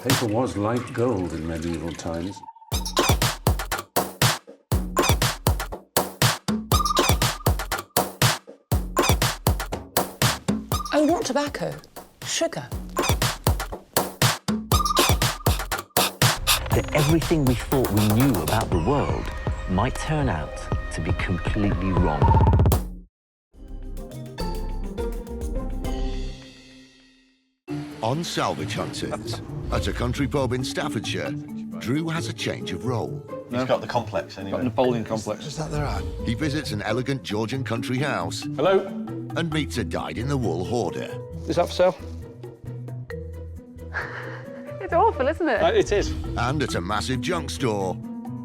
Paper was like gold in medieval times. Oh, not tobacco. Sugar. That everything we thought we knew about the world might turn out to be completely wrong. On Salvage Hunters, at a country pub in Staffordshire, Drew has a change of role. He's got the complex anyway. Got Napoleon complex. Is that the right? He visits an elegant Georgian country house Hello? and meets a dyed-in-the-wool hoarder. Is that for sale? It's awful, isn't it? It is. And at a massive junk store,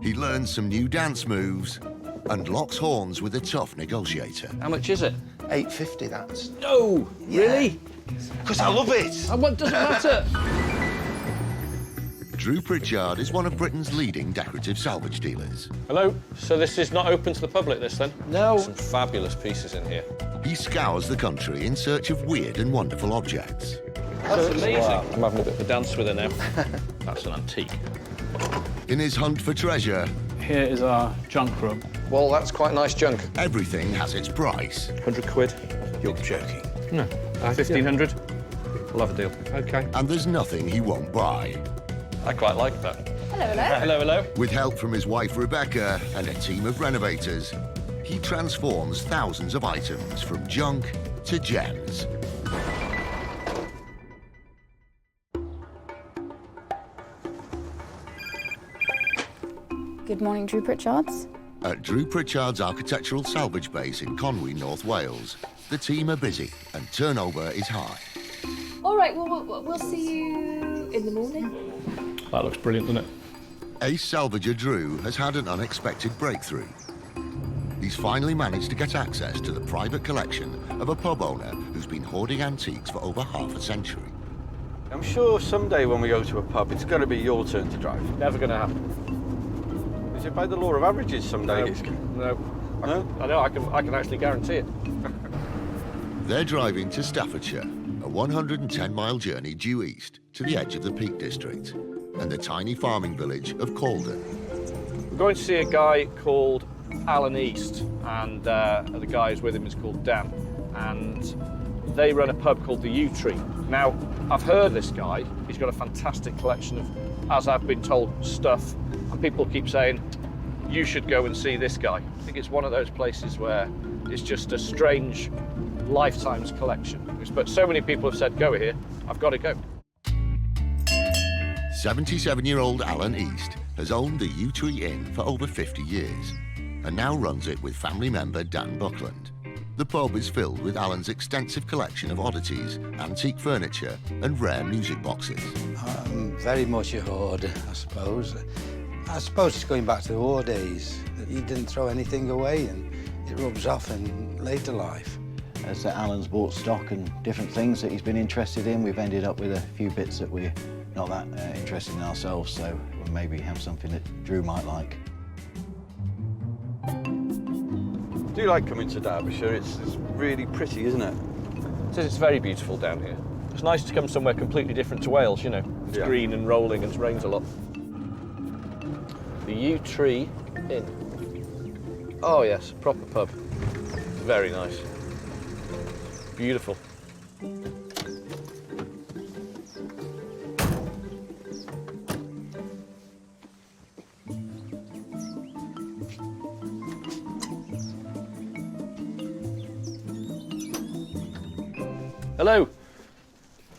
he learns some new dance moves and locks horns with a tough negotiator. How much is it? £8.50, that's. No! Really? Because I love it. And what doesn't matter? Drew Pritchard is one of Britain's leading decorative salvage dealers. Hello? So this is not open to the public, this, then? No. Some fabulous pieces in here. He scours the country in search of weird and wonderful objects. That's amazing. Wow. I'm having a bit of a dance with her now. That's an antique. In his hunt for treasure, Here is our junk room. Well, that's quite nice junk. everything has its price. 100 quid. You're joking. No. 1,500. We'll have a deal. OK. And there's nothing he won't buy. I quite like that. Hello, hello. Hello, hello. With help from his wife Rebecca and a team of renovators, he transforms thousands of items from junk to gems. Good morning, Drew Pritchards. At Drew Pritchard's architectural salvage base in Conwy, North Wales, the team are busy and turnover is high. All right, well, we'll see you in the morning. That looks brilliant, doesn't it? Ace salvager Drew has had an unexpected breakthrough. He's finally managed to get access to the private collection of a pub owner who's been hoarding antiques for over half a century. I'm sure someday when we go to a pub, it's going to be your turn to drive. Never going to happen. Is it by the law of averages someday? No. No? I know, I can actually guarantee it. They're driving to Staffordshire, a 110-mile journey due east to the edge of the Peak District and the tiny farming village of Calder. We're going to see a guy called Alan East, and the guy who's with him is called Dan, and they run a pub called the Yew Tree. Now, I've heard this guy. He's got a fantastic collection of, as I've been told, stuff, and people keep saying, you should go and see this guy. I think it's one of those places where it's just a strange lifetime's collection. But so many people have said, go here, I've got to go. 77-year-old Alan East has owned the Yew Tree Inn for over 50 years and now runs it with family member Dan Buckland. The pub is filled with Alan's extensive collection of oddities, antique furniture and rare music boxes. Very much a hoarder, I suppose. I suppose it's going back to the war days. He didn't throw anything away, and it rubs off in later life. As Alan's bought stock and different things that he's been interested in, we've ended up with a few bits that we're not that interested in ourselves, so we'll maybe have something that Drew might like. Do you like coming to Derbyshire? It's really pretty, isn't it? It's very beautiful down here. It's nice to come somewhere completely different to Wales, you know. It's green and rolling and it rains a lot. The Yew Tree Inn. Oh yes, proper pub. Very nice. Beautiful. Hello.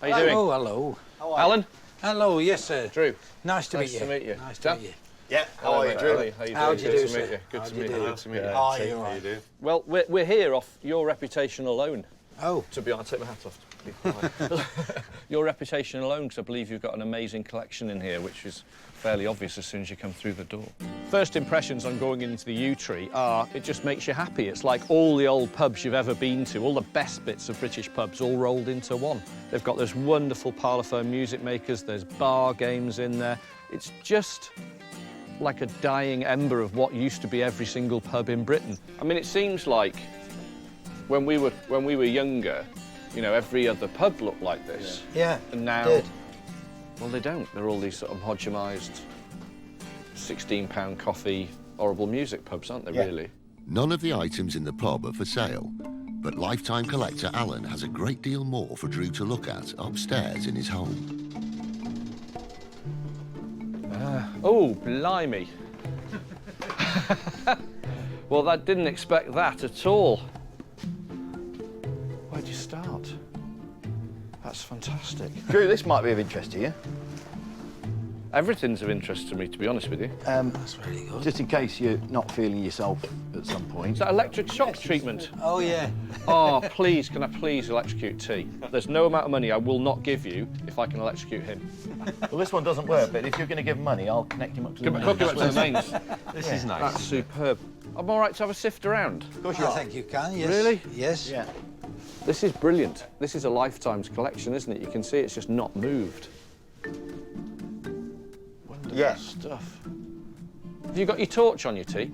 How you doing? Oh, hello. Alan? Hello, yes, sir. Drew. Nice to meet you. Nice to meet you. Nice to Dan? meet you. Yeah. How are you, Drew? How you doing? How'd you Good do, to meet sir? you. Good How'd to you meet do? you. Good to meet you. Oh, you're right. Well, we're here off your reputation alone. Oh. To be honest, take my hat off. Your reputation alone, because I believe you've got an amazing collection in here, which is fairly obvious as soon as you come through the door. First impressions on going into the Yew Tree are, it just makes you happy. It's like all the old pubs you've ever been to, all the best bits of British pubs all rolled into one. They've got those wonderful parlophone music makers, there's bar games in there. It's just like a dying ember of what used to be every single pub in Britain. I mean, it seems like when we were younger, you know, every other pub looked like this. Yeah, And now did. Well, they don't. They're all these sort of homogenised £16 coffee, horrible music pubs, aren't they, really? None of the items in the pub are for sale, but lifetime collector Alan has a great deal more for Drew to look at upstairs in his home. Oh, blimey. Well, I didn't expect that at all. Where'd you start? That's fantastic. Drew, this might be of interest to you. Everything's of interest to me, to be honest with you. That's really good. Just in case you're not feeling yourself at some point. Is that electric shock treatment? Oh, yeah. Oh, please, can I please electrocute T? There's no amount of money I will not give you if I can electrocute him. Well, this one doesn't work, but if you're going to give him money, I'll connect him up to the mains. Hook him up to the mains. This is nice. That's superb. I'm all right to have a sift around? Of course you I are. think you can, yes. Really? Yes. Yeah. This is brilliant. This is a lifetime's collection, isn't it? You can see it's just not moved. Wonderful stuff. Have you got your torch on you, T?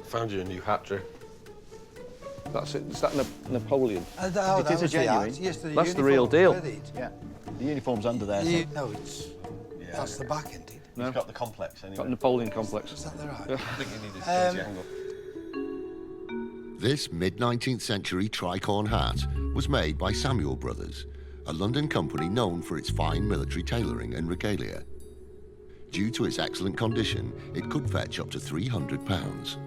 Found you a new hat, Drew. That's it. Is that Napoleon? Oh, It that is a was the genuine. art. Yes, That's the real deal. with it. Yeah. The uniform's under there. You- So no, it's... That's the back, isn't it? No. He's got the complex anyway. Got Napoleon complex. Is that the right? I think you need his angle. This mid-19th century tricorn hat was made by Samuel Brothers, a London company known for its fine military tailoring and regalia. Due to its excellent condition, it could fetch up to £300.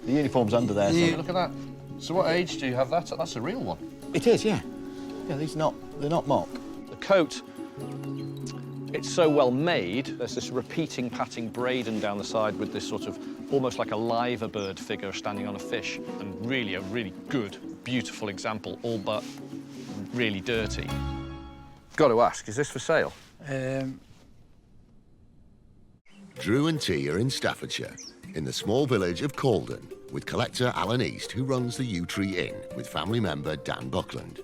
the uniform's under there. Hey, So. look at that. So what age do you have that at? That's a real one. It is, yeah. Yeah, they're not mock. The coat, it's so well made. There's this repeating, patting braiding down the side with this sort of almost like a liver bird figure standing on a fish. And really a really good, beautiful example, all but really dirty. Got to ask, is this for sale? Drew and T are in Staffordshire, in the small village of Calden, with collector Alan East, who runs the Yew Tree Inn, with family member Dan Buckland.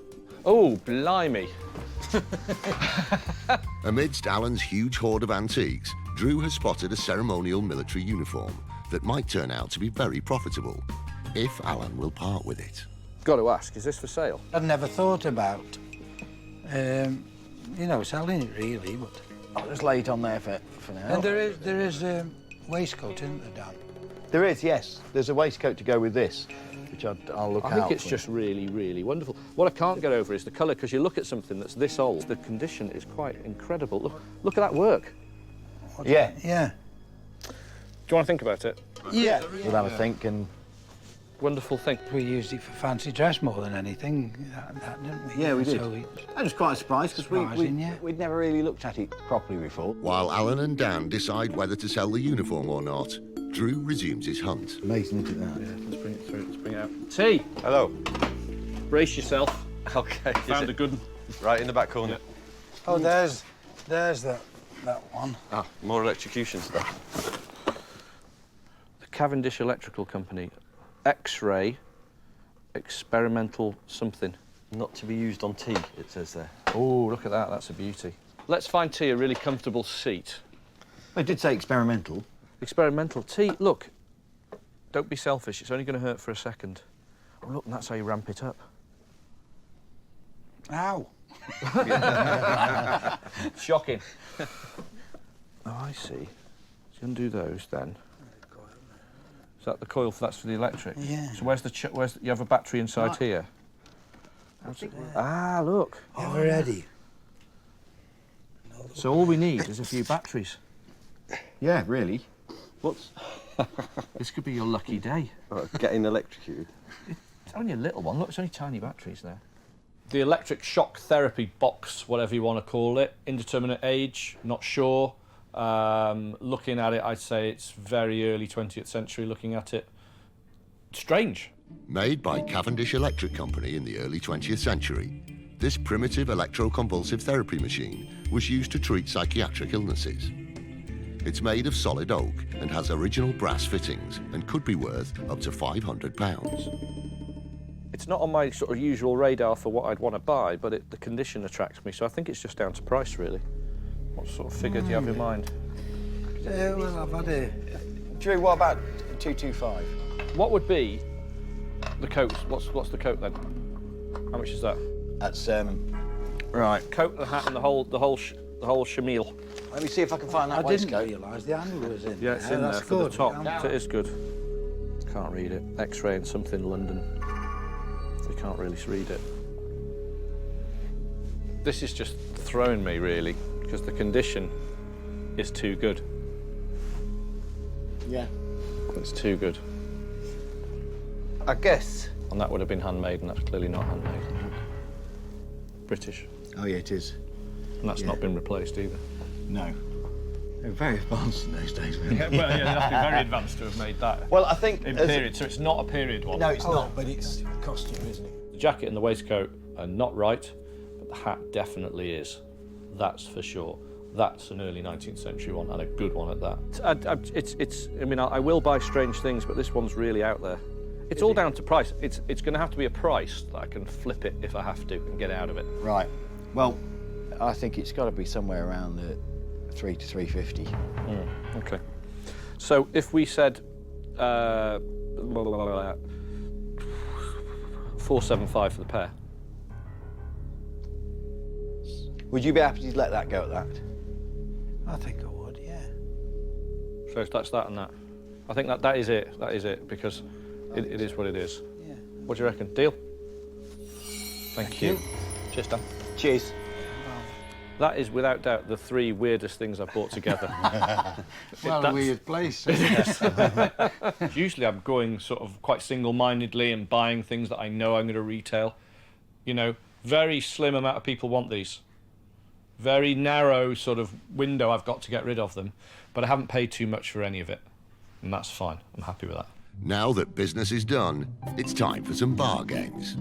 Oh, blimey. Amidst Alan's huge hoard of antiques, Drew has spotted a ceremonial military uniform that might turn out to be very profitable, if Alan will part with it. Got to ask, is this for sale? I'd never thought about, you know, selling it really, but... I'll just lay it on there for now. And there is waistcoat, isn't there, Dan? There is, yes. There's a waistcoat to go with this, which I'll look out I think it's for. just really, really wonderful. What I can't get over is the colour, because you look at something that's this old, the condition is quite incredible. Look at that work. Yeah. Yeah. Do you want to think about it? Yeah. We'll have a think and... Wonderful thing. We used it for fancy dress more than anything, that didn't we? Yeah, we did. So I was quite surprised because Surprising, yeah. we'd never really looked at it properly before. While Alan and Dan decide whether to sell the uniform or not, Drew resumes his hunt. Amazing, isn't it, that? Yeah, let's bring it through, let's bring it out. T, Hello. brace yourself. Okay. Found a good one. Right in the back corner. Oh, there's that one. Ah, more electrocution stuff. The Cavendish Electrical Company. X-ray experimental something. Not to be used on tea, it says there. Oh, look at that, that's a beauty. Let's find T a really comfortable seat. They did say experimental. Experimental. T, look, don't be selfish, it's only going to hurt for a second. Oh, look, and that's how you ramp it up. Ow. Shocking. Oh, I see. So you undo those then. Is that the coil? That's for the electric. Yeah. So where's you have a battery inside here? Ah, look. Ever ready? So all we need is a few batteries. Yeah, really. What's This could be your lucky day. getting electrocuted? It's only a little one. Look, it's only tiny batteries there. The electric shock therapy box, whatever you want to call it, indeterminate age, not sure. Looking at it, I'd say it's very early 20th century, looking at it. Strange. Made by Cavendish Electric Company in the early 20th century, this primitive electroconvulsive therapy machine was used to treat psychiatric illnesses. It's made of solid oak and has original brass fittings and could be worth up to £500. It's not on my sort of usual radar for what I'd want to buy, but the condition attracts me, so I think it's just down to price, really. What sort of figure do you have in mind? Well, I've had a... Drew, what about 225? What would be the coat? What's the coat then? How much is that? That's Right, coat, the hat, and the whole shamil. Let me see if I can find that I didn't waistcoat. realise the handle was in. Yeah, it's in that's there for good. the top. It is good. Can't read it. X-ray and something London. You can't really read it. This is just throwing me, really, because the condition is too good. Yeah. It's too good. I guess. And that would have been handmade, and that's clearly not handmade. British. Oh, yeah, it is. And that's not been replaced either. No. They're very advanced in those days, man. Yeah, well, yeah, they have to be very advanced to have made that. Well, I think... In period, so it's not a period one. No, it's not. But it's costume, isn't it? The jacket and the waistcoat are not right, but the hat definitely is. That's for sure. That's an early 19th century one, and a good one at that. I mean, I will buy strange things, but this one's really out there. It's all down to price. It's going to have to be a price that I can flip it if I have to and get out of it. Right. Well, I think it's got to be somewhere around the 3 to 350. Okay. So if we said 475 for the pair. Would you be happy to let that go at that? I think I would, yeah. So that's that and that. I think that is it. That is it, because it is what it is. Yeah. What do you reckon? Deal? Thank you. Cheers, Dan. Cheers. That is, without doubt, the 3 weirdest things I've bought together. Well, a weird place. Usually I'm going sort of quite single-mindedly and buying things that I know I'm going to retail. You know, very slim amount of people want these. Very narrow sort of window I've got to get rid of them, but I haven't paid too much for any of it, and that's fine. I'm happy with that. Now that business is done, it's time for some bar games.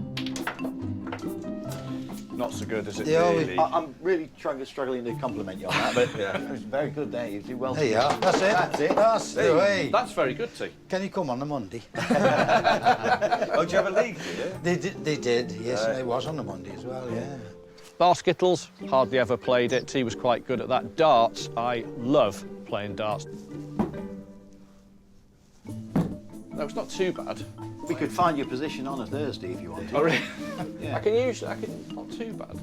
Not so good, is it? Yeah, really? I'm really struggling to compliment you on that, but it was very good there. You did well. There you are. That's it. That's it. That's the way. That's very good, T. Can you come on a Monday? Oh, do you have a league, do you? They did, yes, and it was on a Monday as well, yeah. Bar skittles, hardly ever played it. T was quite good at that. Darts, I love playing darts. No, it's not too bad. We could find your position on a Thursday if you wanted. Oh, really? Yeah. not too bad. Not too bad.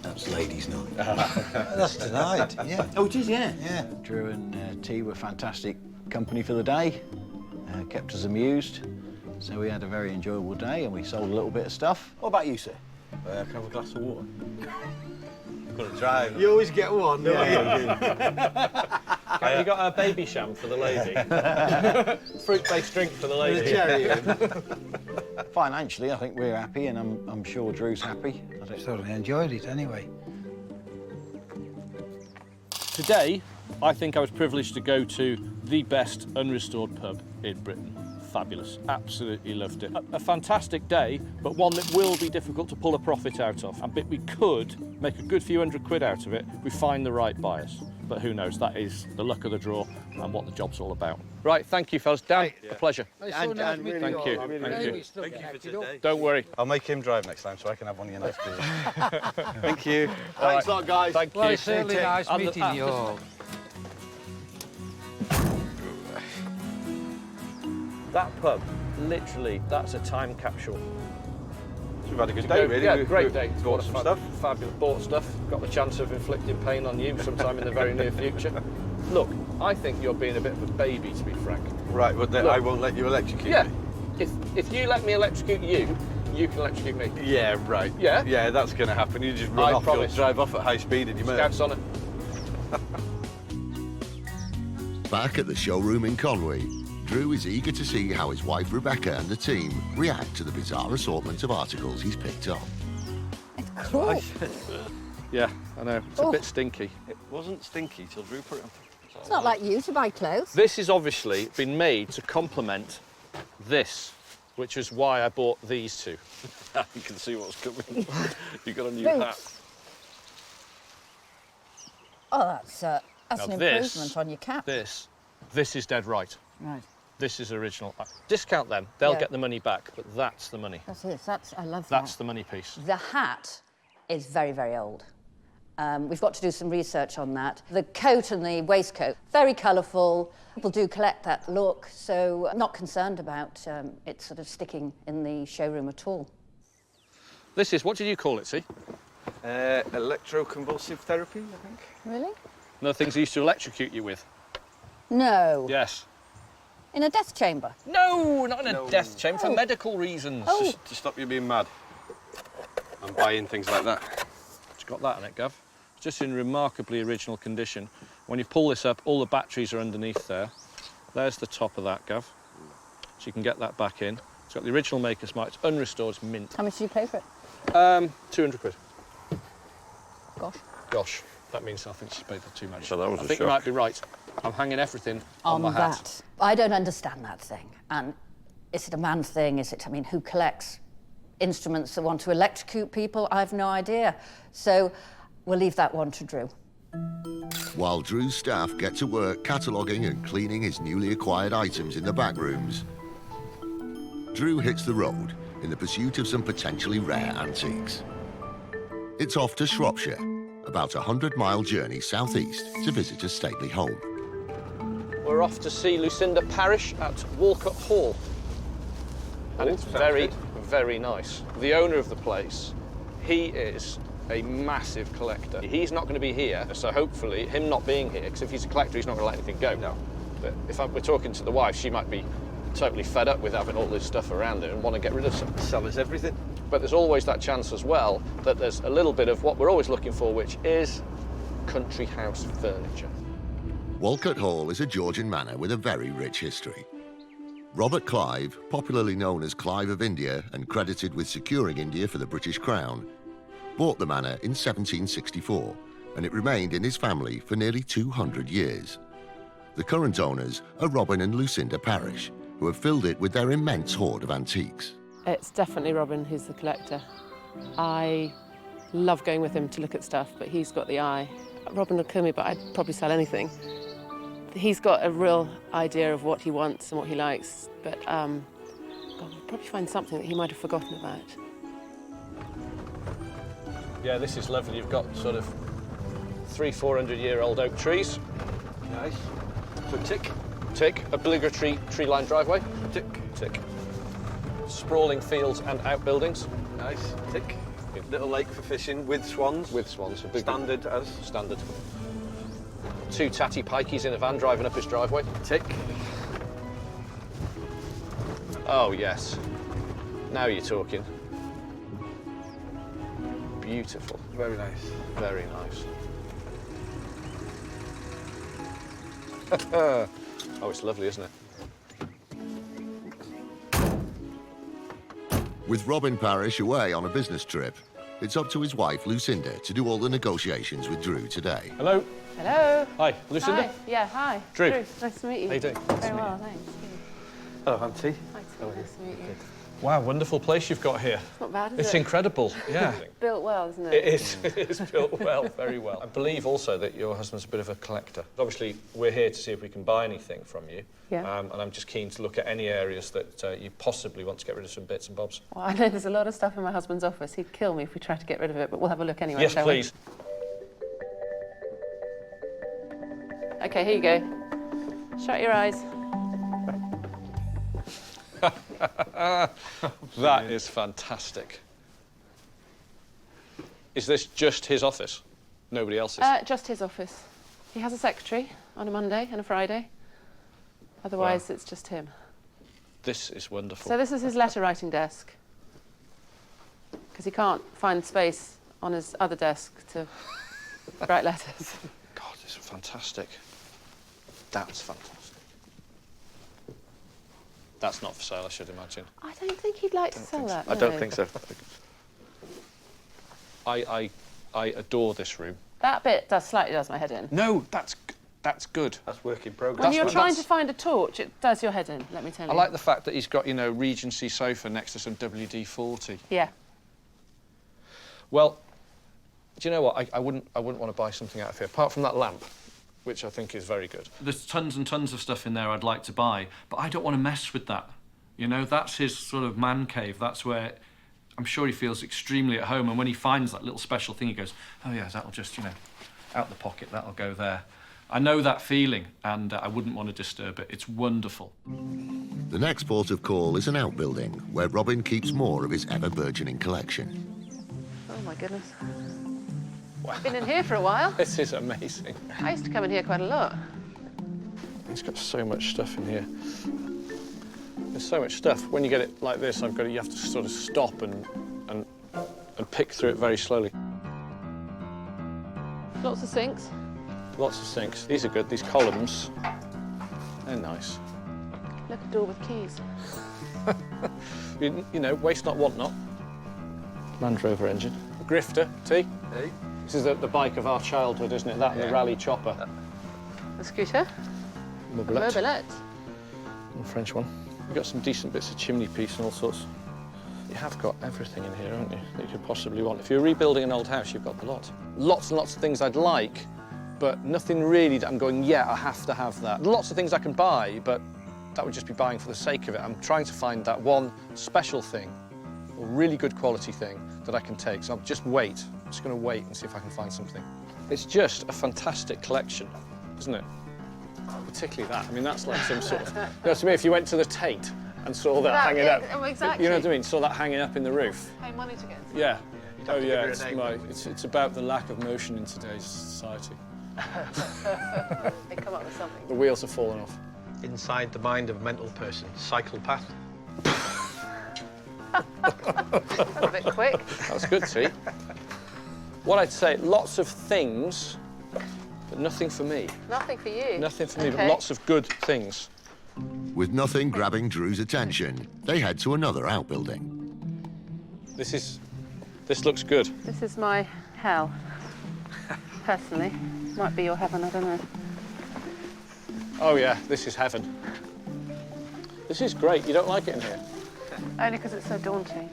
That's ladies' night. That's tonight, yeah. Oh, it is, yeah. Yeah. Drew and T were fantastic company for the day. Kept us amused. So we had a very enjoyable day and we sold a little bit of stuff. What about you, sir? Can I have a glass of water? I've got to drive. You always get one, don't you? Have you got a baby sham for the lady? Fruit-based drink for the lady? Financially, I think we're happy, and I'm sure Drew's happy. I thoroughly enjoyed it anyway. Today, I think I was privileged to go to the best unrestored pub in Britain. Fabulous, absolutely loved it. A fantastic day, but one that will be difficult to pull a profit out of. But we could make a good few £100 out of it if we find the right buyers. But who knows, that is the luck of the draw and what the job's all about. Right, thank you, fellas. Dan, a pleasure. And thank you. Thank you. Thank you for today. Don't worry. I'll make him drive next time so I can have one of your nice beers. Thank you. Thanks a lot, guys. Thank Well, you. it's certainly nice And meeting you all. That pub, literally, that's a time capsule. We've had a good day, really. Yeah, great day. Bought some stuff. Fabulous. Bought stuff. Got the chance of inflicting pain on you sometime in the very near future. Look, I think you're being a bit of a baby, to be frank. Right, well, then Look. I won't let you electrocute Yeah. me. If you let me electrocute you, you can electrocute me. Yeah, right. Yeah? Yeah, that's going to happen. You just I run off, you'll promise. drive off at high speed and you may. Scouts on it. Back at the showroom in Conway, Drew is eager to see how his wife Rebecca and the team react to the bizarre assortment of articles he's picked up. Cool. Yeah, I know. It's a bit stinky. It wasn't stinky till Drew put it on. It's not like you to buy clothes. This has obviously been made to complement this, which is why I bought these two. You can see what's coming. You got a new hat. Oh, that's Now an this- improvement on your cap. This is dead right. Right. This is original. Discount them, they'll Yeah. get the money back, but that's the money. That's it. I love That's that. the money piece. The hat is very, very old. We've got to do some research on that. The coat and the waistcoat, very colourful. People do collect that look, so I'm not concerned about it sort of sticking in the showroom at all. This is, what did you call it, see? Electroconvulsive therapy, I think. Really? No things he used to electrocute you with? No. Yes. In a death chamber? No, not in a death chamber, for medical reasons. Oh. Just to stop you being mad and buying things like that. It's got that on it, Gav. It's just in remarkably original condition. When you pull this up, all the batteries are underneath there. There's the top of that, Gav. So you can get that back in. It's got the original maker's mark. It's unrestored, it's mint. How much do you pay for it? 200 quid. Gosh. Gosh, that means I think she's paid for too much. So that was I a think you shock. might be right. I'm hanging everything on my hat. That. I don't understand that thing. And is it a man thing? Is it, I mean, who collects instruments that want to electrocute people? I have no idea. So we'll leave that one to Drew. While Drew's staff get to work cataloguing and cleaning his newly acquired items in the back rooms, Drew hits the road in the pursuit of some potentially rare antiques. It's off to Shropshire, about a 100-mile journey southeast to visit a stately home. We're off to see Lucinda Parish at Walcott Hall. And it's very, very nice. The owner of the place, he is a massive collector. He's not going to be here, so hopefully him not being here, because if he's a collector, he's not going to let anything go. No. But if we're talking to the wife, she might be totally fed up with having all this stuff around her and want to get rid of some. Sell us everything. But there's always that chance as well that there's a little bit of what we're always looking for, which is country house furniture. Walcott Hall is a Georgian manor with a very rich history. Robert Clive, popularly known as Clive of India and credited with securing India for the British Crown, bought the manor in 1764, and it remained in his family for nearly 200 years. The current owners are Robin and Lucinda Parish, who have filled it with their immense hoard of antiques. It's definitely Robin who's the collector. I love going with him to look at stuff, but he's got the eye. Robin would kill me, but I'd probably sell anything. He's got a real idea of what he wants and what he likes, but God, we'll probably find something that he might have forgotten about. Yeah, this is lovely. You've got sort of 300-400-year-old oak trees. Nice. So tick. Tick. Obligatory tree-lined driveway. Tick. Tick. Sprawling fields and outbuildings. Nice. Tick. Little lake for fishing with swans. With swans. A big Standard as. Standard. 2 tatty pikeys in a van driving up his driveway. Tick. Oh, yes. Now you're talking. Beautiful. Very nice. Very nice. Oh, it's lovely, isn't it? With Robin Parish away on a business trip, it's up to his wife, Lucinda, to do all the negotiations with Drew today. Hello. Hello. Hi, Lucinda. Hi. Yeah, hi. Drew. Nice to meet you. How you doing? Very well, thanks. Hello, Auntie. Nice to meet you. Wow, wonderful place you've got here. It's not bad, is It's it? incredible, yeah. Built well, isn't it? It is. It is built well, very well. I believe also that your husband's a bit of a collector. Obviously, we're here to see if we can buy anything from you. Yeah. And I'm just keen to look at any areas that you possibly want to get rid of some bits and bobs. Well, I know there's a lot of stuff in my husband's office. He'd kill me if we tried to get rid of it, but we'll have a look anyway, Yes, shall please. we? OK, here you go. Shut your eyes. That is fantastic. Is this just his office? Nobody else's? Just his office. He has a secretary on a Monday and a Friday. Otherwise, it's just him. This is wonderful. So this is his letter writing desk. Because he can't find space on his other desk to write letters. God, this is fantastic. That's fantastic. That's not for sale, I should imagine. I don't think he'd like to sell that. I don't think so. I adore this room. That bit slightly does my head in. No, that's good. That's work in progress. When you're trying to find a torch, it does your head in, let me tell you. I like the fact that he's got, you know, Regency sofa next to some WD-40. Yeah. Well, do you know what? I wouldn't want to buy something out of here, apart from that lamp, which I think is very good. There's tons and tons of stuff in there I'd like to buy, but I don't want to mess with that. You know, that's his sort of man cave. That's where I'm sure he feels extremely at home, and when he finds that little special thing, he goes, oh, yeah, that'll just, you know, out the pocket, that'll go there. I know that feeling, and I wouldn't want to disturb it. It's wonderful. The next port of call is an outbuilding where Robin keeps more of his ever-burgeoning collection. Oh, my goodness. I've been in here for a while. This is amazing. I used to come in here quite a lot. It's got so much stuff in here. There's so much stuff. When you get it like this, you have to sort of stop and pick through it very slowly. Lots of sinks. Lots of sinks. These are good. These columns, they're nice. Look, a door with keys. You know, waste not, want not. Land Rover engine. A grifter, T. Hey. This is the bike of our childhood, isn't it? That and the rally chopper. A scooter. Mobilette. Mobilette. And a French one. You've got some decent bits of chimney piece and all sorts. You have got everything in here, haven't you, that you could possibly want. If you're rebuilding an old house, you've got the lot. Lots and lots of things I'd like, but nothing really that I'm going, yeah, I have to have that. Lots of things I can buy, but that would just be buying for the sake of it. I'm trying to find that one special thing, or really good quality thing that I can take. So I'll just wait. I'm just going to wait and see if I can find something. It's just a fantastic collection, isn't it? Particularly that. I mean, that's like some sort of... You know, to me, if you went to the Tate and saw that hanging up... Oh, exactly. You know what I mean? Saw that hanging up in the roof. Pay money to get into. Yeah. Oh, yeah. It's about the lack of motion in today's society. They come up with something. The wheels have fallen off. Inside the mind of a mental person, cycle path. That's a bit quick. That was good, T. What I'd say, lots of things, but nothing for me. Nothing for you? Nothing for me, but lots of good things. With nothing grabbing Drew's attention, they head to another outbuilding. This looks good. This is my hell, personally. Might be your heaven, I don't know. Oh, yeah, this is heaven. This is great. You don't like it in here? Only because it's so daunting.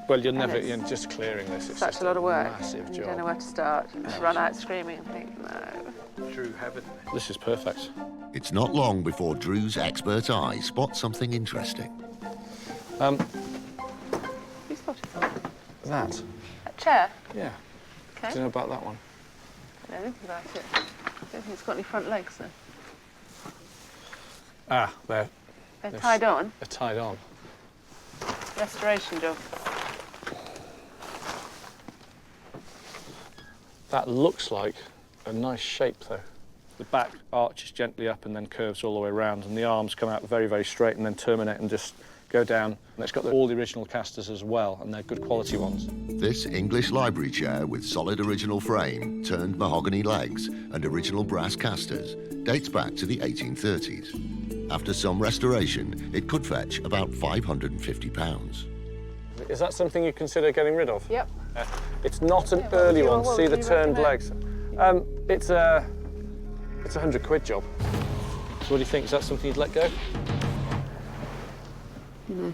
Well, you're just clearing this. It's such a lot of work. Massive job. You don't know where to start. You just run out screaming and think, no. True heaven. This is perfect. It's not long before Drew's expert eye spots something interesting. You spotted something? That? A chair? Yeah. Okay. Do you know about that one? I don't know anything about it. I don't think it's got any front legs, though. Ah, They're tied on? They're tied on. Restoration job. That looks like a nice shape, though. The back arches gently up and then curves all the way around, and the arms come out very, very straight and then terminate and just go down. And it's got all the original casters as well, and they're good quality ones. This English library chair with solid original frame, turned mahogany legs and original brass casters dates back to the 1830s. After some restoration, it could fetch about £550. Is that something you consider getting rid of? Yep. It's not an early one. See the turned legs? It's a £100 job. So what do you think? Is that something you'd let go? No.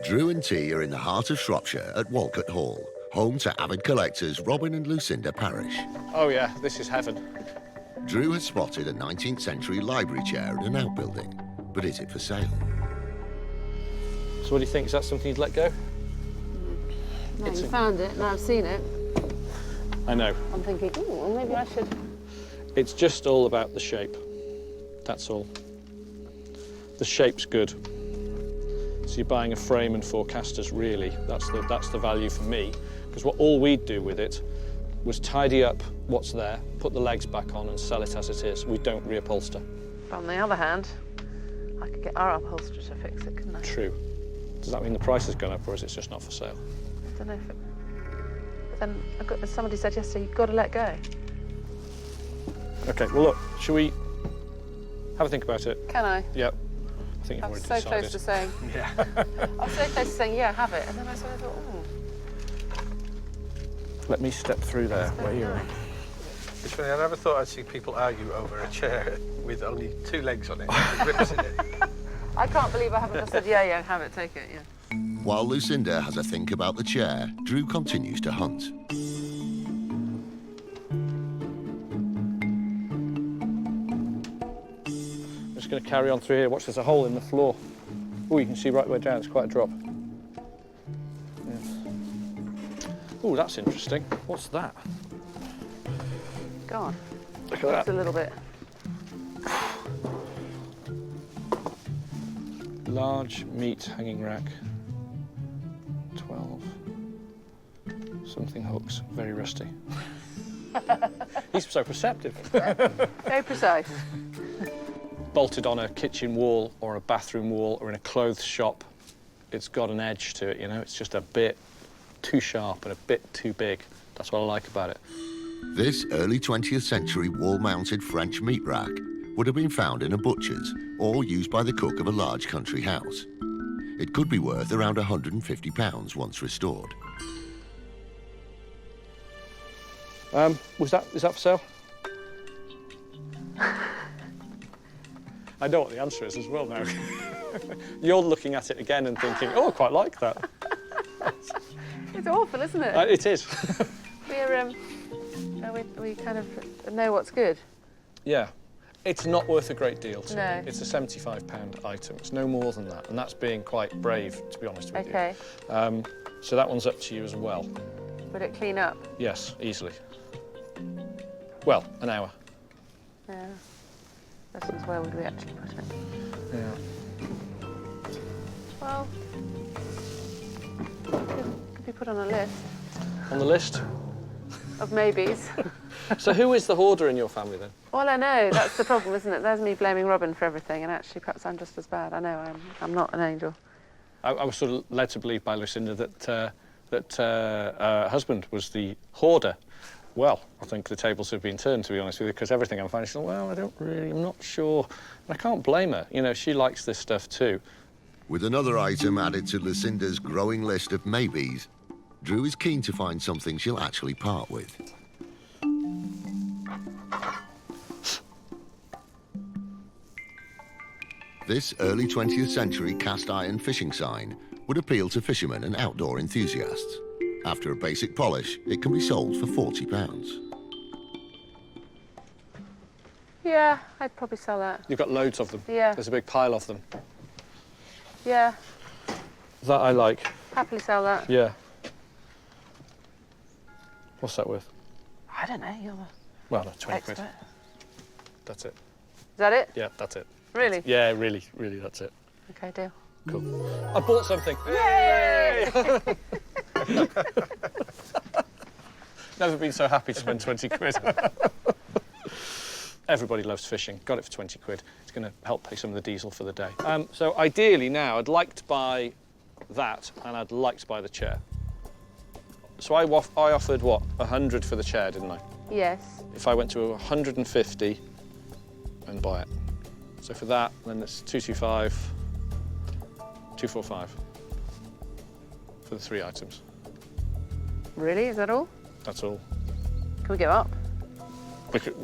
Drew and T are in the heart of Shropshire at Walcott Hall, home to avid collectors Robin and Lucinda Parish. Oh yeah, this is heaven. Drew has spotted a 19th century library chair in an outbuilding, but is it for sale? So what do you think? Is that something you'd let go? No, you found it, now I've seen it. I know. I'm thinking, ooh, well, maybe I should... It's just all about the shape. That's all. The shape's good. So you're buying a frame and 4 casters, really. That's the value for me. Because all we'd do with it was tidy up what's there, put the legs back on and sell it as it is. We don't reupholster. On the other hand, I could get our upholsterer to fix it, couldn't I? True. Does that mean the price has gone up, or is it just not for sale? I don't know if it... But then, as somebody said yesterday, you've got to let go. OK, well, look, shall we have a think about it? Can I? Yep. I think you've already decided. I was so close to saying... Yeah. I was so close to saying, yeah, have it. And then I sort of thought, oh... Let me step through there, where you are. It's funny, I never thought I'd see people argue over a chair with only 2 legs on it, and rips in it. I can't believe I haven't just said, yeah, have it, take it, yeah. While Lucinda has a think about the chair, Drew continues to hunt. I'm just going to carry on through here. Watch, there's a hole in the floor. Oh, you can see right way down. It's quite a drop. Yeah. Oh, that's interesting. What's that? Go on. Look at that. Just a little bit. Large meat hanging rack. 12. Something hooks. Very rusty. He's so perceptive. Very precise. Bolted on a kitchen wall or a bathroom wall or in a clothes shop, it's got an edge to it, you know? It's just a bit too sharp and a bit too big. That's what I like about it. This early 20th century wall-mounted French meat rack would have been found in a butcher's or used by the cook of a large country house. It could be worth around £150 once restored. Is that for sale? I know what the answer is as well now. You're looking at it again and thinking, oh, I quite like that. It's awful, isn't it? It is. We kind of know what's good. Yeah. It's not worth a great deal to No. me. It's a £75 item. It's no more than that, and that's being quite brave, to be honest with Okay. you. So that one's up to you as well. Would it clean up? Yes, easily. Well, an hour. Yeah. Questions, where would we actually put it? Yeah. Well, could be put on a list On the list? of maybes. So who is the hoarder in your family then? Well, I know, that's the problem, isn't it? There's me blaming Robin for everything, and actually perhaps I'm just as bad. I know I'm not an angel. I was sort of led to believe by Lucinda that her husband was the hoarder. Well, I think the tables have been turned, to be honest with you, because everything I'm finding, well, I'm not sure. And I can't blame her. You know, she likes this stuff too. With another item added to Lucinda's growing list of maybes, Drew is keen to find something she'll actually part with. This early 20th century cast iron fishing sign would appeal to fishermen and outdoor enthusiasts. After a basic polish, it can be sold for £40. Yeah, I'd probably sell that. You've got loads of them. Yeah. There's a big pile of them. Yeah, That I like. happily sell that. Yeah. What's that worth? I don't know, you're the Well, no, 20 expert. quid. That's it. Is that it? Yeah, that's it. Really? Yeah, really, that's it. Okay, deal. Cool. I bought something. Yay! Never been so happy to spend 20 quid. Everybody loves fishing. Got it for 20 quid. It's going to help pay some of the diesel for the day. So ideally now, I'd like to buy that, and I'd like to buy the chair. So I offered, what, 100 for the chair, didn't I? Yes. If I went to 150 and buy it. So for that, then it's 225, 245 for the 3 items. Really? Is that all? That's all. Can we give up? We could.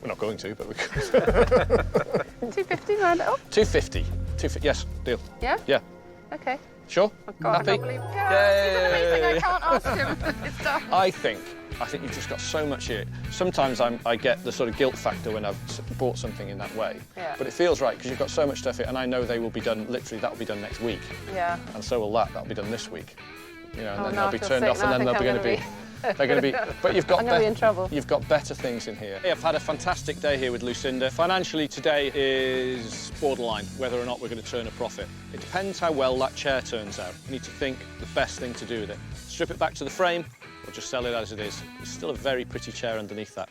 We're not going to, but we could. 250, round it up? 250. 250. Yes, deal. Yeah? Yeah. Okay. Sure? Oh God, Happy? I can't believe it. Yeah, Yay! I can't ask him. It's done. I think you've just got so much here. Sometimes I get the sort of guilt factor when I've bought something in that way. Yeah. But it feels right because you've got so much stuff here, and I know they will be done, literally, that'll be done next week. Yeah. And so will that. That'll be done this week. You know, and then no, they'll be I feel turned sick off, and now. then I they're think going to be. They're going to be. But you've got. I'm going to be in trouble. You've got better things in here. I've had a fantastic day here with Lucinda. Financially, today is borderline whether or not we're going to turn a profit. It depends how well that chair turns out. You need to think the best thing to do with it. Strip it back to the frame, or just sell it as it is. It's still a very pretty chair underneath that.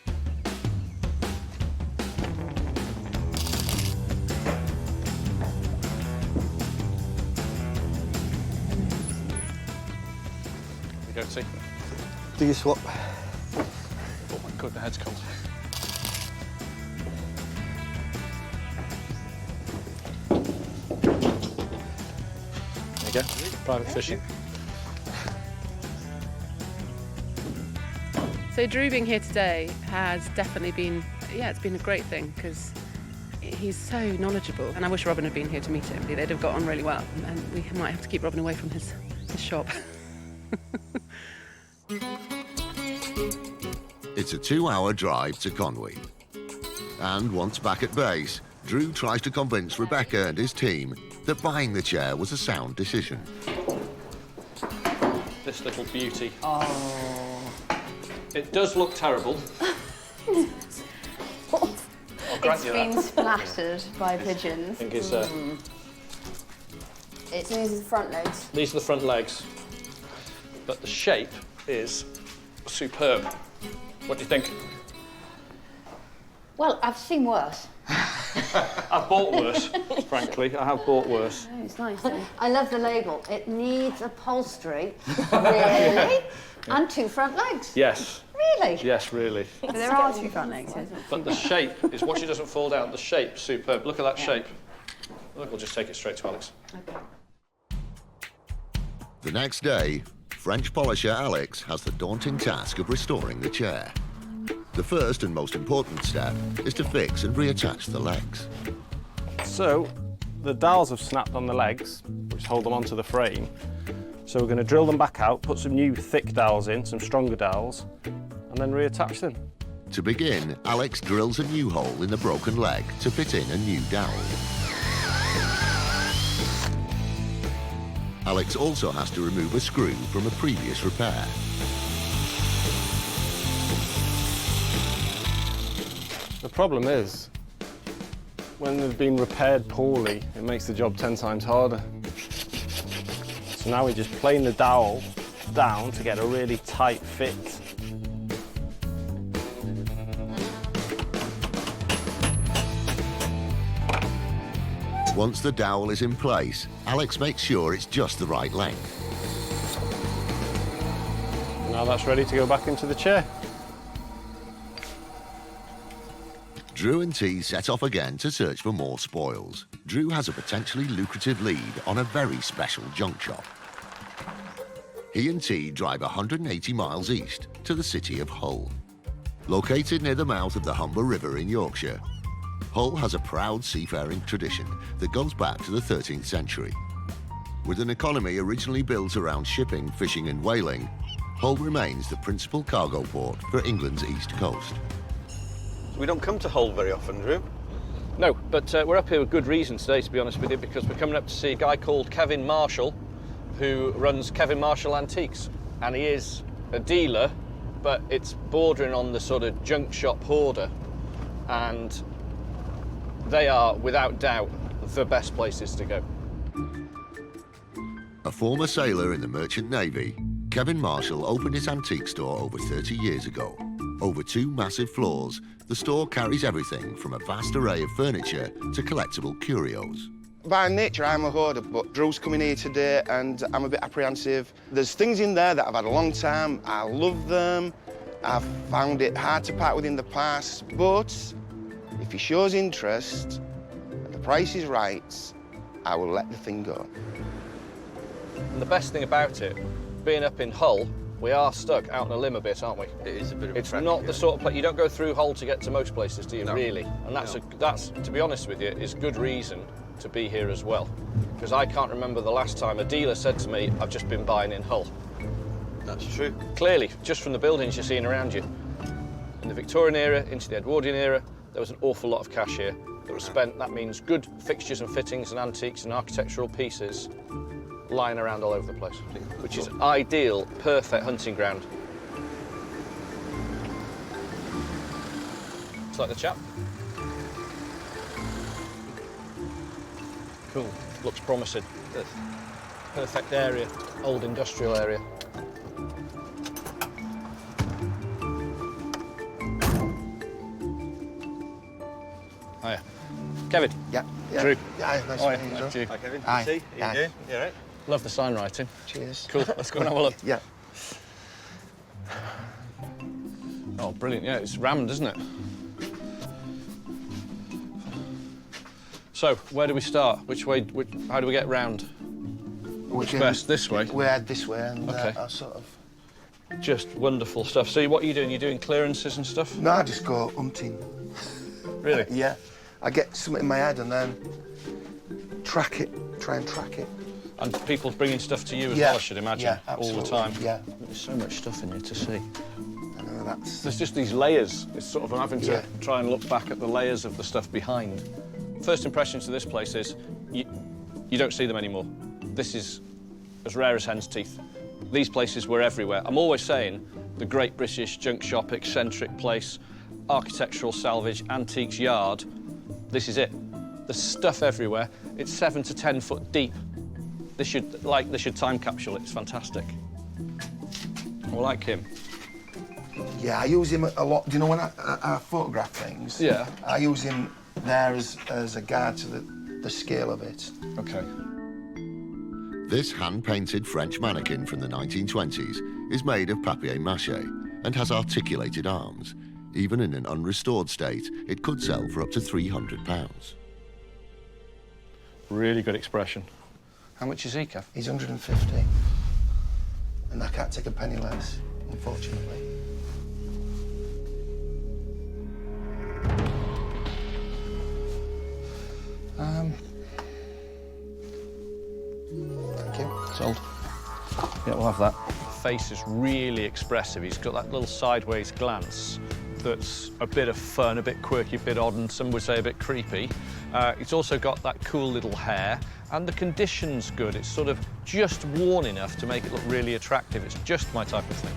We go see. Do you swap? Oh my God, the head's cold. There you go, private fishing. So Drew being here today has definitely been, it's been a great thing because he's so knowledgeable. And I wish Robin had been here to meet him. They'd have got on really well. And we might have to keep Robin away from his shop. It's a 2-hour drive to Conwy. And once back at base, Drew tries to convince Rebecca and his team that buying the chair was a sound decision. This little beauty. Oh. It does look terrible. It's been splattered by pigeons. I think it's, These are the front legs. These are the front legs. but the shape is superb. What do you think? Well, I've seen worse. I've bought worse, frankly. I have bought worse. Oh, it's nice, though. I love the label. It needs upholstery. Really? And 2 front legs. Yes. Really? Yes, really. But there are 2 front legs. But the shape is watch it doesn't fall down. The shape, superb. Look at that shape. Look, we'll just take it straight to Alex. Okay. The next day, French polisher Alex has the daunting task of restoring the chair. The first and most important step is to fix and reattach the legs. So, the dowels have snapped on the legs, which hold them onto the frame. So we're going to drill them back out, put some new thick dowels in, some stronger dowels, and then reattach them. To begin, Alex drills a new hole in the broken leg to fit in a new dowel. Alex also has to remove a screw from a previous repair. The problem is, when they've been repaired poorly, it makes the job 10 times harder. So now we just plane the dowel down to get a really tight fit. Once the dowel is in place, Alex makes sure it's just the right length. Now that's ready to go back into the chair. Drew and T set off again to search for more spoils. Drew has a potentially lucrative lead on a very special junk shop. He and T drive 180 miles east to the city of Hull. Located near the mouth of the Humber River in Yorkshire, Hull has a proud seafaring tradition that goes back to the 13th century. With an economy originally built around shipping, fishing and whaling, Hull remains the principal cargo port for England's east coast. We don't come to Hull very often, Drew. No, but we're up here with good reason today, to be honest with you, because we're coming up to see a guy called Kevin Marshall, who runs Kevin Marshall Antiques. And he is a dealer, but it's bordering on the sort of junk shop hoarder. And they are, without doubt, the best places to go. A former sailor in the Merchant Navy, Kevin Marshall opened his antique store over 30 years ago. Over 2 massive floors, the store carries everything from a vast array of furniture to collectible curios. By nature, I'm a hoarder, but Drew's coming here today and I'm a bit apprehensive. There's things in there that I've had a long time. I love them. I've found it hard to part with in the past, but if he shows interest and the price is right, I will let the thing go. And the best thing about it, being up in Hull, we are stuck out on a limb a bit, aren't we? It is a bit of a It's trek, not yeah. the sort of place, you don't go through Hull to get to most places, do you, No. really? And that's, No. that's, to be honest with you, is good reason to be here as well. Because I can't remember the last time a dealer said to me, I've just been buying in Hull. That's true. Clearly, just from the buildings you're seeing around you. In the Victorian era, into the Edwardian era, there was an awful lot of cash here that was spent. That means good fixtures and fittings and antiques and architectural pieces lying around all over the place, which is ideal, perfect hunting ground. Looks like the chap. Cool, looks promising. Perfect area, old industrial area. Hiya. Kevin. Yeah. Drew. Yeah, nice Hi. to meet you, Drew. Drew. Hi, Kevin. Hi. See? How Hi. you doing? You all right? Love the sign writing. Cheers. Cool, let's go and have a look. Yeah. Oh, brilliant, yeah, it's rammed, isn't it? So, where do we start? Which way, how do we get round? Which best, this way? We head this way and Okay. I sort of... Just wonderful stuff. So what are you doing? You're doing clearances and stuff? No, I just go hunting. Really? Yeah. I get something in my head and then try and track it. And people bringing stuff to you as Yeah. well, I should imagine, Yeah, all the absolutely. time. Yeah. There's so much stuff in here to see. I know, that's... There's just these layers. It's sort of having to Yeah. try and look back at the layers of the stuff behind. First impressions of this place is you don't see them anymore. This is as rare as hen's teeth. These places were everywhere. I'm always saying the Great British Junk Shop, eccentric place, architectural salvage, antiques yard. This is it. There's stuff everywhere. It's 7 to 10 foot deep. They should time capsule it. It's fantastic. I like him. Yeah, I use him a lot. Do you know when I photograph things? Yeah. I use him there as a guide to the scale of it. OK. This hand-painted French mannequin from the 1920s is made of papier-mâché and has articulated arms. Even in an unrestored state, it could sell for up to £300. Really good expression. How much is he, Kev? He's 150. And I can't take a penny less, unfortunately. Thank you. Sold. Yeah, we'll have that. The face is really expressive. He's got that little sideways glance that's a bit of fun, a bit quirky, a bit odd, and some would say a bit creepy. It's also got that cool little hair, and the condition's good. It's sort of just worn enough to make it look really attractive. It's just my type of thing.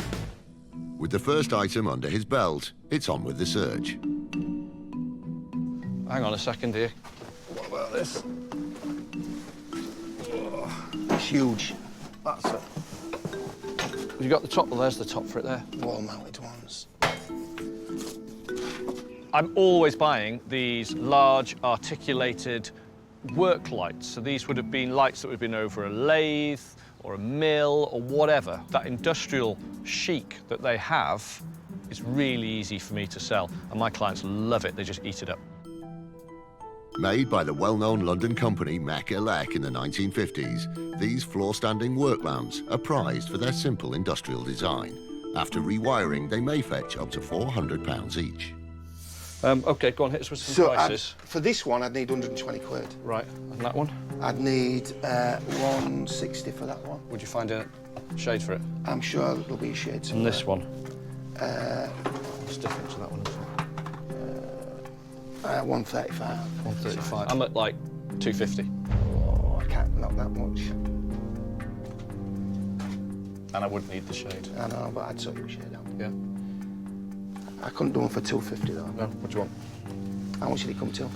With the first item under his belt, it's on with the search. Hang on a second here. What about this? It's huge. That's it. You got the top? Well, there's the top for it there. Wall-mounted ones. I'm always buying these large, articulated work lights. So these would have been lights that would have been over a lathe or a mill or whatever. That industrial chic that they have is really easy for me to sell, and my clients love it. They just eat it up. Made by the well-known London company Mech Elec in the 1950s, these floor-standing work lamps are prized for their simple industrial design. After rewiring, they may fetch up to £400 each. OK, go on, hit us with some prices. For this one, I'd need 120 quid. Right, and that one? I'd need 160 for that one. Would you find a shade for it? I'm sure there'll be a shade somewhere. And this one? What's different to that one? 135. 135. I'm at like 250. Oh, I can't, not that much. And I wouldn't need the shade. I know, but I'd sort you a shade out. Yeah. I couldn't do one for 250 though. No, what do you want? How much did he come to?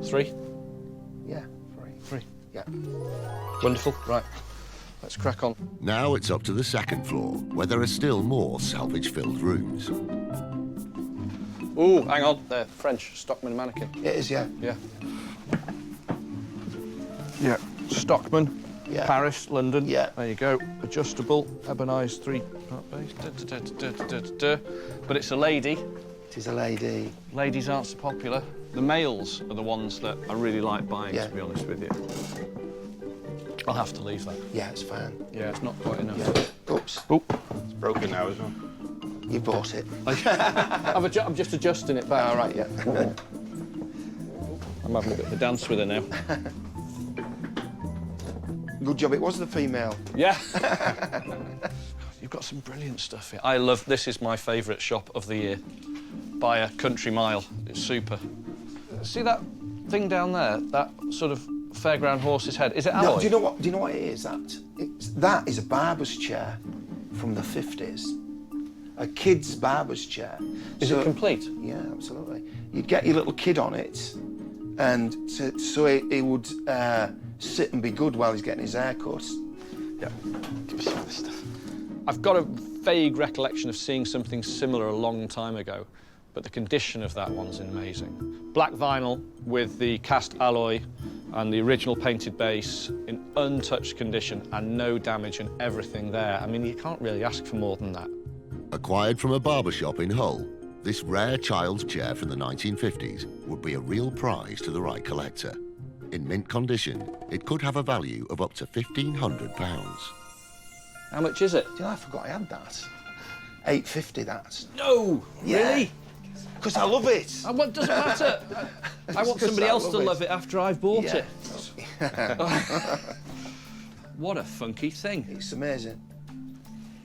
3? Yeah, 3. Yeah. Wonderful. Right. Let's crack on. Now it's up to the second floor, where there are still more salvage-filled rooms. Ooh, hang on. They're French. Stockman mannequin. It is, yeah. Yeah. Yeah. Stockman. Yeah. Paris, London. Yeah. There you go. Adjustable, ebonised, 3-part base. But it's a lady. It is a lady. Ladies aren't so popular. The males are the ones that I really like buying, Yeah. to be honest with you. I'll have to leave that. Yeah, it's fine. Yeah, it's not quite enough. Yeah. Oops. Oh. It's broken now as well. You bought it. I'm just adjusting it back. All right, yeah. I'm having a bit of a dance with her now. Good job, it was the female. Yeah. You've got some brilliant stuff here. I love, this is my favourite shop of the year. By a country mile. It's super. See that thing down there? That sort of fairground horse's head? Is it alloy? No, do you know what it is? That is a barber's chair from the 50s. A kid's barber's chair. Is it complete? Yeah, absolutely. You'd get your little kid on it, and so he would sit and be good while he's getting his hair cut. Yeah. Give me some of this stuff. I've got a vague recollection of seeing something similar a long time ago, but the condition of that one's amazing. Black vinyl with the cast alloy and the original painted base in untouched condition and no damage and everything there. I mean, you can't really ask for more than that. Acquired from a barber shop in Hull, this rare child's chair from the 1950s would be a real prize to the right collector. In mint condition, it could have a value of up to £1,500. How much is it? Do you know, I forgot I had that. £850, that. No! Yeah. Really? Because I love it. What doesn't matter? I want somebody else to love it after I've bought it. What a funky thing. It's amazing.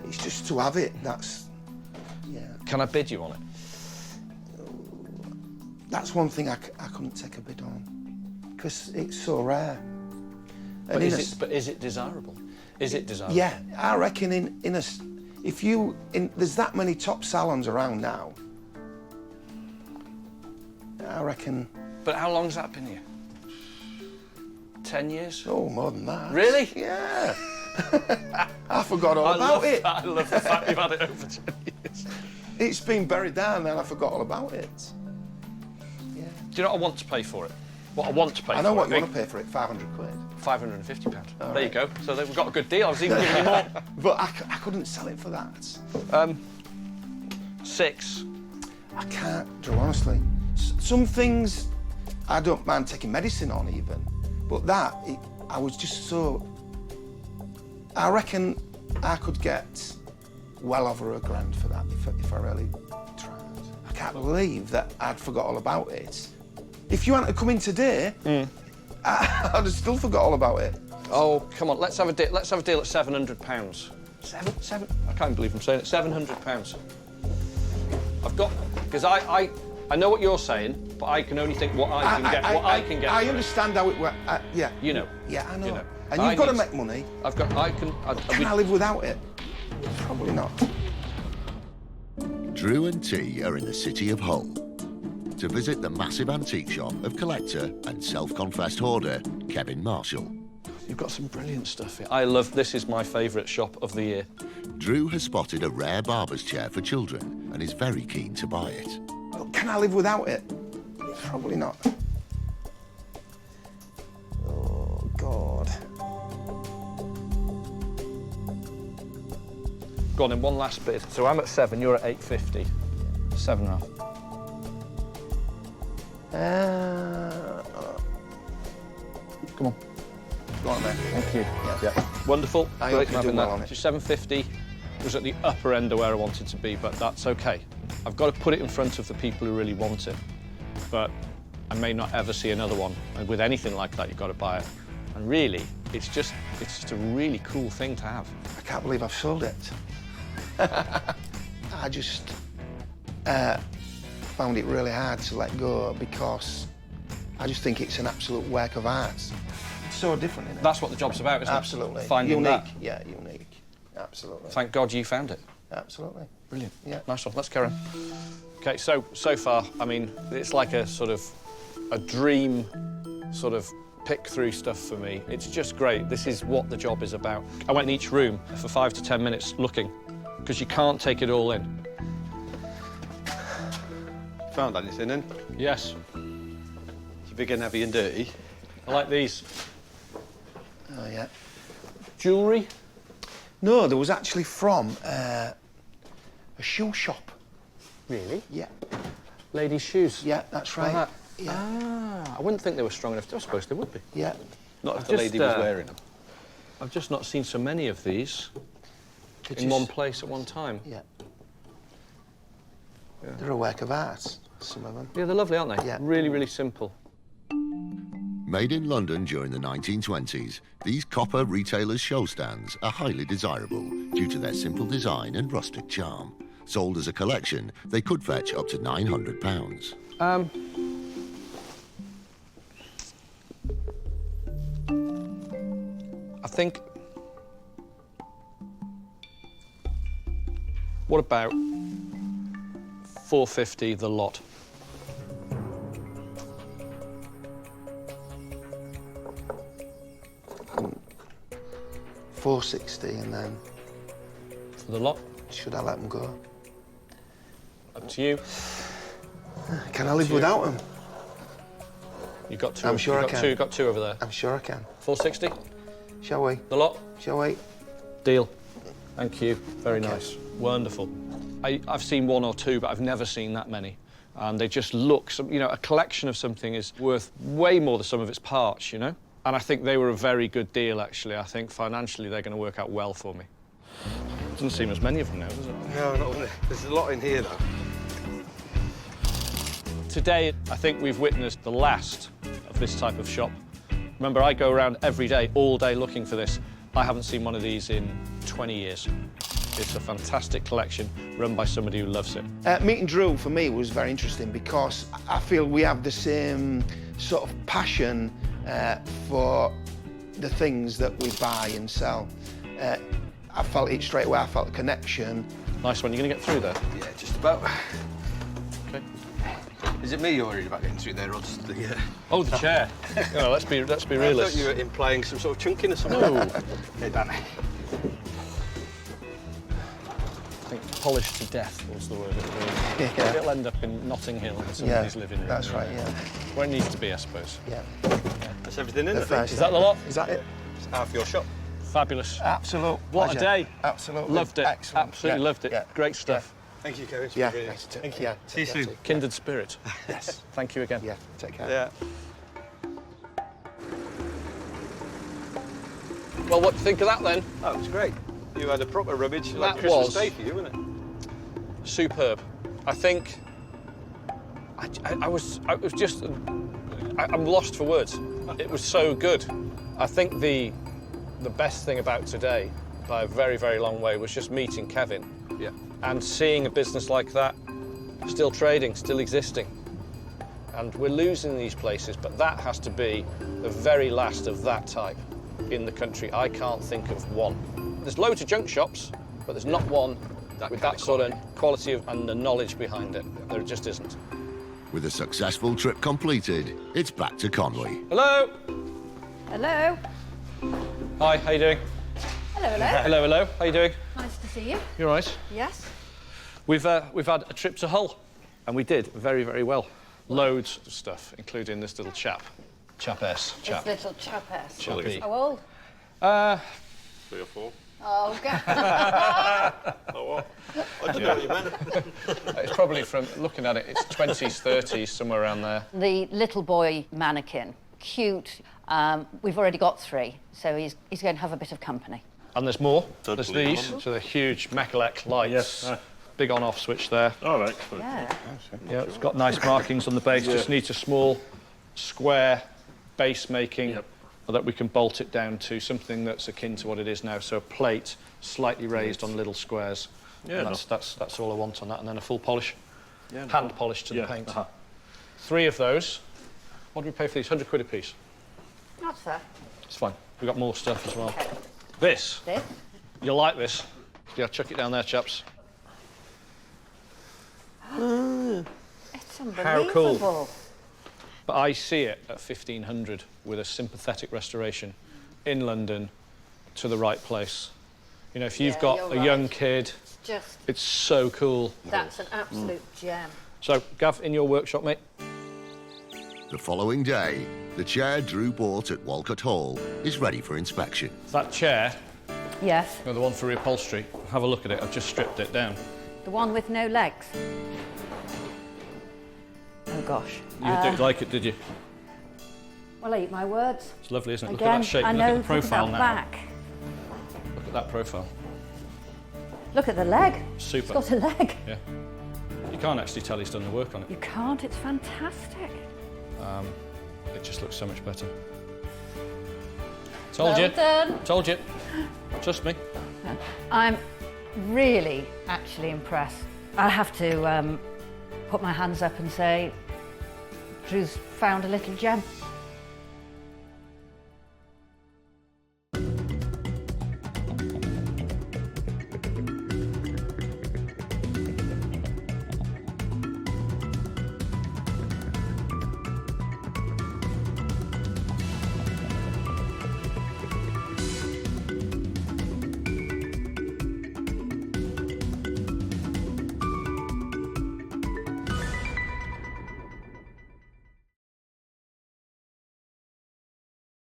It's just to have it, that's... Yeah. Can I bid you on it? That's one thing I couldn't take a bid on, because it's so rare. But is it desirable? Is it desirable? Yeah, I reckon there's that many top salons around now, I reckon... But how long's that been here? 10 years? Oh, more than that. Really? Yeah. I forgot all about it. I love the fact you've had it over 10 years. It's been buried down and I forgot all about it. Yeah. Do you know what I want to pay for it? What I want to pay for it? I know what you want to pay for it, 500 quid. £550. All there you right. go. So we've got a good deal. I was even giving you more. But I couldn't sell it for that. 6. I can't, Drew, honestly. Some things I don't mind taking medicine on even, but that, I was just so... I reckon I could get well over £1,000 for that if I really tried. I can't believe that I'd forgot all about it. If you hadn't come in today, I'd have still forgot all about it. Oh, come on, let's have a deal. Let's have a deal at £700. Seven? I can't believe I'm saying it. £700. I've got, because I know what you're saying, but I can only think what I can get. I understand how it works. Yeah. You know. Yeah, I know. You know. And you've got to make money. Can I live without it? Probably not. Drew and T are in the city of Hull to visit the massive antique shop of collector and self-confessed hoarder Kevin Marshall. You've got some brilliant stuff here. I love, this is my favourite shop of the year. Drew has spotted a rare barber's chair for children and is very keen to buy it. Well, can I live without it? Probably not. Oh, God. Go on, then, one last bid. So I'm at 7, you're at 850. 7.5. Come on. Go on, then. Thank you. Yeah. Wonderful. I Great hope you're doing having well that. on it. So 750 was at the upper end of where I wanted to be, but that's okay. I've got to put it in front of the people who really want it, but I may not ever see another one. And with anything like that, you've got to buy it. And really, it's just a really cool thing to have. I can't believe I've sold it. I just found it really hard to let go because I just think it's an absolute work of art. It's so different, isn't it? That's what the job's about, isn't it? Absolutely. Finding unique. that. Yeah, unique. Absolutely. Thank God you found it. Absolutely. Brilliant. Yeah. Nice one. Let's carry on. Okay, so far, I mean, it's like a sort of a dream sort of pick through stuff for me. It's just great. This is what the job is about. I went in each room for 5 to 10 minutes looking, because you can't take it all in. Found anything then? Yes. It's big and heavy and dirty. I like these. Oh, yeah. Jewellery? No, there was actually from a shoe shop. Really? Yeah. Ladies' shoes? Yeah, that's right. Like that. Yeah. Ah, I wouldn't think they were strong enough. I suppose they would be. Yeah. Not if the lady was wearing them. I've just not seen so many of these in one place at one time. Yeah. They're a work of art, some of them. Yeah, they're lovely, aren't they? Yeah. Really, really simple. Made in London during the 1920s, these copper retailers' show stands are highly desirable due to their simple design and rustic charm. Sold as a collection, they could fetch up to £900. I think... What about £450 the lot? £460 and then... For the lot? Should I let them go? Up to you. Can I live without them? You got two. I'm sure I can. You got two over there. I'm sure I can. £460? Shall we? The lot? Shall we? Deal. Thank you. Very nice. Wonderful. I've seen one or two, but I've never seen that many. And they just look, you know, a collection of something is worth way more than some of its parts, you know? And I think they were a very good deal, actually. I think financially they're going to work out well for me. Doesn't seem as many of them now, does it? No, not really. There's a lot in here, though. Today, I think we've witnessed the last of this type of shop. Remember, I go around every day, all day, looking for this. I haven't seen one of these in 20 years. It's a fantastic collection run by somebody who loves it. Meeting Drew, for me, was very interesting because I feel we have the same sort of passion for the things that we buy and sell. I felt it straight away. I felt a connection. Nice one. You going to get through there? Yeah, just about. Okay. Is it me you're worried about getting through there, or just the... Oh, the chair. No, let's be I realistic. thought you were implying some sort of chunking or something. No. Hey, Danny. I think polished to death was the word. Yeah. It'll end up in Notting Hill in somebody's living room. That's right, yeah. Where it needs to be, I suppose. Yeah. That's everything in it. Is that the lot? Is that it? It's half your shop. Fabulous. Absolute What pleasure. a day. Absolutely. Loved it. Excellent. Absolutely loved it. Yeah. Great stuff. Thank you, Kevin. Yeah. Thank you. See you soon. Kindred spirit. Yes. Thank you again. Yeah. Take care. Yeah. Well, what do you think of that then? Oh, it's great. You had a proper rummage. Like That Christmas was Day for you, wasn't it? superb. I think I was just I'm lost for words. It was so good. I think the best thing about today, by a very, very long way, was just meeting Kevin. Yeah. And seeing a business like that still trading, still existing. And we're losing these places, but that has to be the very last of that type in the country. I can't think of one. There's loads of junk shops, but there's not one with that sort of quality and the knowledge behind it. There just isn't. With a successful trip completed, it's back to Conwy. Hello. Hello. Hi, how you doing? Hello, hello. Hello, hello. How you doing? Nice to see you. You all right? Yes. We've had a trip to Hull, and we did very, very well. Loads of stuff, including this little chap. Chap-S. This little chap-S. Chappy. How old? 3 or 4. Oh, okay. Oh, what? I don't know what you meant. It's probably from, looking at it, it's 20s, 30s, somewhere around there. The little boy mannequin, cute. We've already got 3, so he's going to have a bit of company. And there's more. Don't There's believe these, them. so they're huge Mechalec lights. Yes. Big on-off switch there. All right. Yeah. Yeah, it's got nice markings on the base. Just needs a small, square base making that we can bolt it down to something that's akin to what it is now. So a plate, slightly raised on little squares. Yeah, and that's all I want on that. And then a full polish, Yeah, hand polish to the paint. 3 of those. What do we pay for these? 100 quid a piece. Not fair. It's fine. We've got more stuff as well. This. You'll like this. Yeah, chuck it down there, chaps. It's unbelievable. How cool. But I see it at 1,500 with a sympathetic restoration in London to the right place. You know, if you've got a young kid, it's so cool. That's an absolute gem. So, Gav, in your workshop, mate. The following day, the chair Drew bought at Walcott Hall is ready for inspection. That chair, Yes. the one for reupholstery, have a look at it. I've just stripped it down. The one with no legs. Oh, gosh. You didn't like it, did you? Well, I eat my words. It's lovely, isn't it? Again, Look at that shape. I Look know, at the profile that now. back. Look at that profile. Look at the leg. Super. It's got a leg. Yeah. You can't actually tell he's done the work on it. You can't. It's fantastic. It just looks so much better. Told Well you. done. Told you. Trust me. I'm really actually impressed. I have to put my hands up and say, Drew's found a little gem.